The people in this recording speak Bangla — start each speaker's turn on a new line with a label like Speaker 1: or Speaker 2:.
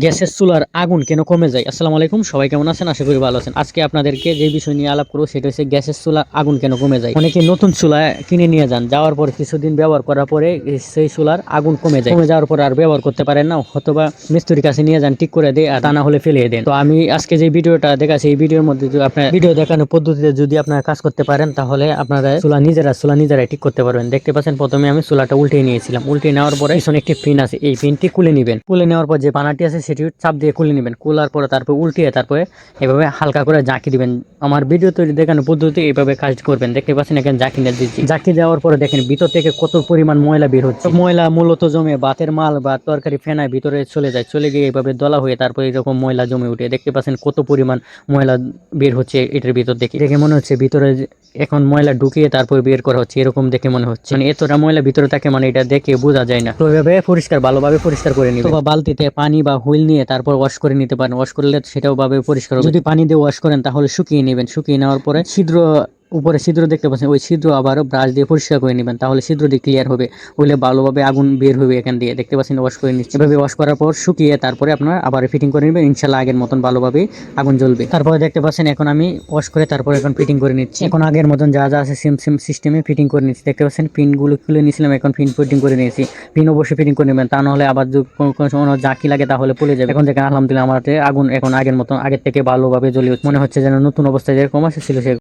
Speaker 1: গ্যাসের চুলার আগুন কেন কমে যায়? আসসালামু আলাইকুম, সবাই কেমন আছেন? আশা করি ভালো আছেন। আজকে আপনাদেরকে যে বিষয় নিয়ে আলাপ করবো সেটা হচ্ছে গ্যাসের চুলার আগুন কেন কমে যায়। অনেকে নতুন চুলা কিনে নিয়ে যান, যাওয়ার পর কিছুদিন ব্যবহার করার পরে সেই চুলার আগুন কমে যায়। কমে যাওয়ার পর আর ব্যবহার করতে পারেন না, অথবা মিস্ত্রির কাছে নিয়ে যান, ঠিক করে দেয়, আর তা না হলে ফেলিয়ে দেন। তো আমি আজকে যে ভিডিওটা দেখাচ্ছি, এই ভিডিওর মধ্যে যদি আপনার ভিডিও দেখানোর পদ্ধতিতে যদি আপনারা কাজ করতে পারেন, তাহলে আপনারা চুলা নিজেরাই ঠিক করতে পারবেন। দেখতে পাচ্ছেন, প্রথমে আমি চুলাটা উল্টে নিয়েছিলাম। উল্টে নেওয়ার পরে পিছনে একটি পিন আছে, এই পিনটি খুলে নেবেন। খুলে নেওয়ার পর যে পানাটি আছে সেটি চাপ দিয়ে খুলে নেবেন। খোলার পরে তারপর উল্টিয়ে তারপরে এভাবে হালকা করে জাকি দিবেন। আমার ভিডিও তৈরি দেখানোর পদ্ধতি এইভাবে কাজ করবেন। দেখতে পাচ্ছেন এখানে জাকি নিয়ে দিচ্ছি। জাকি দেওয়ার পরে দেখেন ভিতর থেকে কত পরিমাণ ময়লা বের হচ্ছে। ময়লা মূলত জমে ভাতের মাল বা তরকারি ফেনায় ভিতরে চলে যায়, চলে গিয়ে এইভাবে দলা হয়ে তারপরে এরকম ময়লা জমে উঠে। দেখতে পাচ্ছেন কত পরিমাণ ময়লা বের হচ্ছে এটার ভিতর। দেখে মনে হচ্ছে ভিতরে এখন ময়লা ঢুকিয়ে তারপর বের করা হচ্ছে, এরকম দেখে মনে হচ্ছে। মানে এতটা ময়লা ভিতরে থাকে, মানে এটা দেখে বোঝা যায় না। তো এভাবে ভালোভাবে পরিষ্কার করে নিবেন। বা বালতিতে পানি বা হুইল নিয়ে তারপর ওয়াশ করে নিতে পারেন। ওয়াশ করলে সেটাও ভাবে পরিষ্কার হবে। যদি পানি দিয়ে ওয়াশ করেন তাহলে শুকিয়ে নেবেন। শুকিয়ে নেওয়ার পরে উপরে ছিদ্র দেখতে পাচ্ছেন, ওই ছিদ্র আবার ব্রাশ দিয়ে পরিষ্কার করে নেবেন, তাহলে ছিদ্র দিয়ে ক্লিয়ার হবে। হইলে ভালোভাবে আগুন বের হবে এখান দিয়ে। দেখতে পাচ্ছেন ওয়াশ করে নিচ্ছি। এভাবে ওয়াশ করার পর শুকিয়ে তারপরে আপনার আবার ফিটিং করে নেবেন। ইনশাল্লাহ আগের মতন ভালোভাবে আগুন জ্বলবে। তারপরে দেখতে পাচ্ছেন এখন আমি ওয়াশ করে তারপরে এখন ফিটিং করে নিচ্ছি। এখন আগের মতন যা যা আছে সেম সিস্টেমে ফিটিং করে নিচ্ছি। দেখতে পাচ্ছেন পিনগুলো খুলে নিয়েছিলাম, এখন পিন ফিটিং করে নিয়েছি। পিন অবশ্যই ফিটিং করে নেবেন, তা নাহলে আবার যদি কোনো সময় জাকি লাগে তাহলে পড়ে যাবে। এখন থেকে আলহামদুলিল্লাহ আমার আগুন এখন আগের মতন আগের থেকে ভালোভাবে জ্বলে মনে হচ্ছে যেন নতুন অবস্থায় যেরকম আসে ছিল সে